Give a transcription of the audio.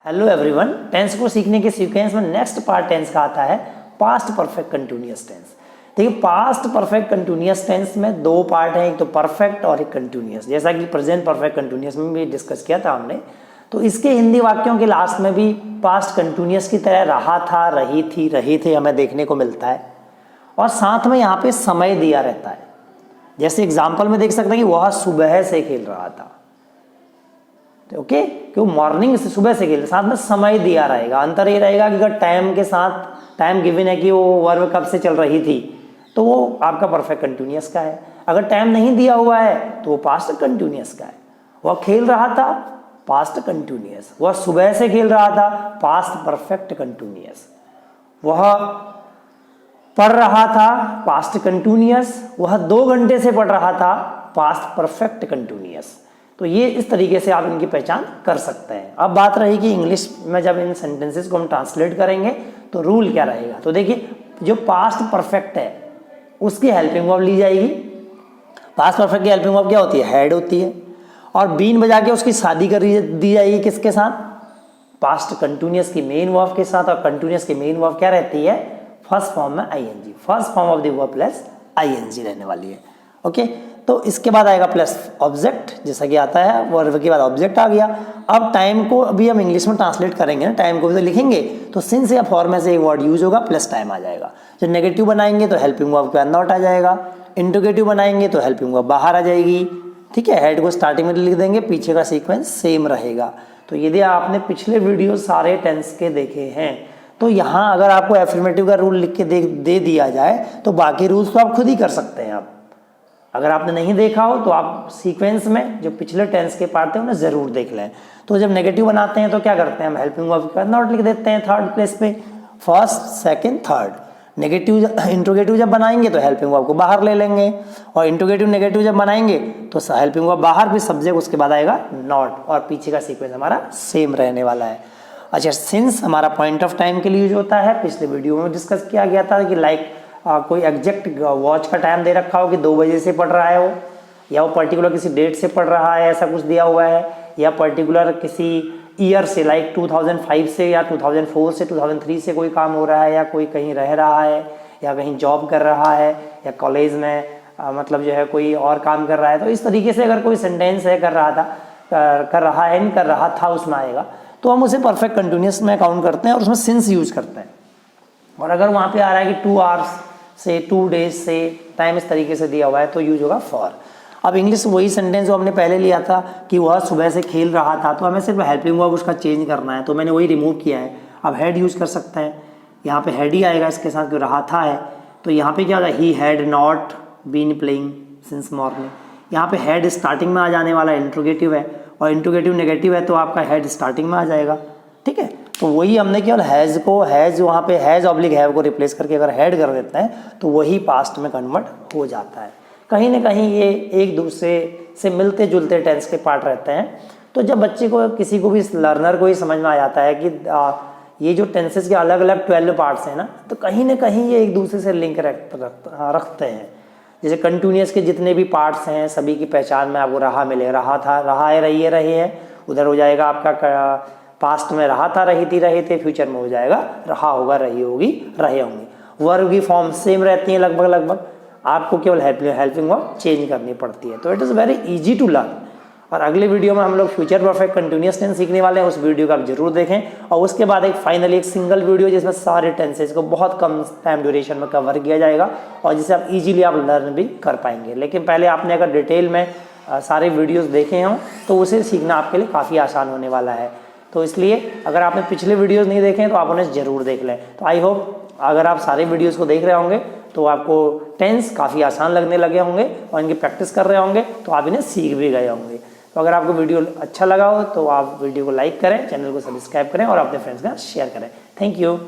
Hello everyone, tense को सीखने के सीक्वेंस में नेक्स्ट पार्ट टेंस का आता है पास्ट परफेक्ट कंटिन्यूअस टेंस। देखिए, पास्ट परफेक्ट कंटिन्यूअस टेंस में दो पार्ट हैं, एक तो परफेक्ट और एक कंटिन्यूअस। जैसा कि प्रेजेंट परफेक्ट कंटिन्यूअस में भी डिस्कस किया था हमने, तो इसके हिंदी वाक्यों के लास्ट में भी पास्ट कंटिन्यूअस की तरह रहा था, रही थी, रहे थे हमें देखने को मिलता है, और साथ में यहाँ पे समय दिया रहता है। जैसे एग्जाम्पल में देख सकते हैं कि वह सुबह से खेल रहा था, ओके, क्यों मॉर्निंग से सुबह से खेल, साथ में समय दिया रहेगा। अंतर ये रहेगा कि अगर टाइम के साथ टाइम गिवन है कि वो वर्ब कब से चल रही थी, तो वो आपका परफेक्ट कंटिन्यूअस का है। अगर टाइम नहीं दिया हुआ है तो वो पास्ट कंटिन्यूअस का है। वह खेल रहा था, पास्ट कंटिन्यूअस। वह सुबह से खेल रहा था, पास्ट परफेक्ट कंटिन्यूअस। वह पढ़ रहा था, पास्ट कंटिन्यूअस। वह 2 घंटे से पढ़ रहा था, पास्ट परफेक्ट कंटिन्यूअस। तो ये इस तरीके से आप इनकी पहचान कर सकते हैं। अब बात रही कि इंग्लिश में जब इन सेंटेंसेस को हम ट्रांसलेट करेंगे तो रूल क्या रहेगा। तो देखिए, जो पास्ट परफेक्ट है उसकी हेल्पिंग वर्ब ली जाएगी। पास्ट परफेक्ट की हेल्पिंग वर्ब क्या होती है? हैड होती है। और बीन बजा के उसकी शादी कर दी जाएगी किसके साथ? पास्ट कंटिन्यूअस की मेन वर्ब के साथ। और कंटिन्यूअस की मेन वर्ब क्या रहती है? फर्स्ट फॉर्म में ING, first form of the verb plus ING रहने वाली है। ओके, तो इसके बाद आएगा प्लस ऑब्जेक्ट, जैसा कि आता है वर्ब के बाद ऑब्जेक्ट आ गया। अब टाइम को अभी हम इंग्लिश में ट्रांसलेट करेंगे ना, टाइम को भी तो लिखेंगे, तो सिंस या फॉर में से एक वर्ड यूज होगा, प्लस टाइम आ जाएगा। जब नेगेटिव बनाएंगे तो हेल्पिंग वर्ब के बाद नॉट आ जाएगा। इंट्रोगेटिव बनाएंगे तो हेल्पिंग वर्ब बाहर आ जाएगी। ठीक है, हेड को स्टार्टिंग में लिख देंगे, पीछे का सीक्वेंस सेम रहेगा। तो यदि आपने पिछले वीडियो सारे टेंस के देखे हैं तो यहाँ अगर आपको एफर्मेटिव का रूल लिख के दे दिया जाए तो बाकी रूल्स तो आप खुद ही कर सकते हैं। आप अगर आपने नहीं देखा हो तो आप सीक्वेंस में जो पिछले टेंस के पार्ट थे उन्हें जरूर देख लें। तो जब नेगेटिव बनाते हैं तो क्या करते हैं? हम हेल्पिंग वर्ब के बाद नॉट लिख देते हैं थर्ड प्लेस पे, first, second, third. Negative interrogative जब बनाएंगे तो हेल्पिंग वर्ब को बाहर ले लेंगे, और इंट्रोगेटिव नेगेटिव जब बनाएंगे तो हेल्पिंग वर्ब बाहर भी, सब्जेक्ट उसके बाद आएगा नॉट, और पीछे का सीक्वेंस हमारा सेम रहने वाला है। अच्छा, सिंस हमारा पॉइंट ऑफ टाइम के लिए यूज होता है। पिछले वीडियो में डिस्कस किया गया था कि लाइक कोई एग्जैक्ट वॉच का टाइम दे रखा हो कि 2 बजे से पढ़ रहा है वो, या वो पर्टिकुलर किसी डेट से पढ़ रहा है, ऐसा कुछ दिया हुआ है, या पर्टिकुलर किसी ईयर से लाइक 2005 से या 2004 से 2003 से कोई काम हो रहा है, या कोई कहीं रह रहा है, या कहीं जॉब कर रहा है, या कॉलेज में मतलब जो है कोई और काम कर रहा है। तो इस तरीके से अगर कोई सेंटेंस है कर रहा था उसमें आएगा, तो हम उसे परफेक्ट कंटिन्यूअस में काउंट करते हैं और उसमें सिंस यूज करते हैं। और अगर वहाँ पे आ रहा है कि 2 आवर्स से, 2 डेज से, टाइम इस तरीके से दिया हुआ है तो यूज होगा फॉर। अब इंग्लिश वही सेंटेंस जो हमने पहले लिया था कि वह सुबह से खेल रहा था, तो हमें सिर्फ हेल्पिंग वर्ब उसका चेंज करना है, तो मैंने वही रिमूव किया है। अब हेड यूज कर सकते हैं, यहाँ पे हेड ही आएगा इसके साथ, जो रहा था है। तो यहाँ पे क्या होगा? He had not been playing since morning. यहाँ पे हेड स्टार्टिंग में आ जाने वाला, इंट्रोगेटिव है, और इंट्रोगेटिव नेगेटिव है तो आपका हेड स्टार्टिंग में आ जाएगा। ठीक है, तो वही हमने केवल हैज़ को, हैज़ वहाँ पे हैज़ ऑब्लिक हैव को रिप्लेस करके अगर हेड कर देते हैं तो वही पास्ट में कन्वर्ट हो जाता है। कहीं ना कहीं ये एक दूसरे से मिलते जुलते टेंस के पार्ट रहते हैं। तो जब बच्चे को, किसी को भी, लर्नर को ही समझ में आ जाता है कि ये जो टेंसेस के अलग अलग 12 पार्ट्स हैं ना, तो कहीं ना कहीं ये एक दूसरे से लिंक रखते हैं। जैसे कंटिन्यूअस के जितने भी पार्ट्स हैं सभी की पहचान में आपको रहा मिले, रहा था, रहा है, रही है, रहे हैं, उधर हो जाएगा आपका पास्ट में रहा था, रही थी, रहे थे, फ्यूचर में हो जाएगा रहा होगा, रही होगी, रहे होंगे। वर्ब की फॉर्म सेम रहती है लगभग, आपको केवल हेल्पिंग वर्ब चेंज करनी पड़ती है। तो it is very easy to learn. और अगले वीडियो में हम लोग फ्यूचर परफेक्ट कंटिन्यूअस टेंस सीखने वाले हैं, उस वीडियो को आप जरूर देखें। और उसके बाद एक सिंगल वीडियो जिसमें सारे टेंसेज को बहुत कम टाइम ड्यूरेशन में कवर किया जाएगा, और जिसे आप इजीली आप लर्न भी कर पाएंगे। लेकिन पहले आपने अगर डिटेल में सारे वीडियोस देखे हों तो उसे सीखना आपके लिए काफ़ी आसान होने वाला है। तो इसलिए अगर आपने पिछले वीडियोस नहीं देखे हैं तो आप उन्हें ज़रूर देख लें। तो आई होप अगर आप सारे वीडियोस को देख रहे होंगे तो आपको टेंस काफ़ी आसान लगने लगे होंगे, और इनकी प्रैक्टिस कर रहे होंगे तो आप इन्हें सीख भी गए होंगे। तो अगर आपको वीडियो अच्छा लगा हो तो आप वीडियो को लाइक करें, चैनल को सब्सक्राइब करें और अपने फ्रेंड्स के साथ शेयर करें। Thank you.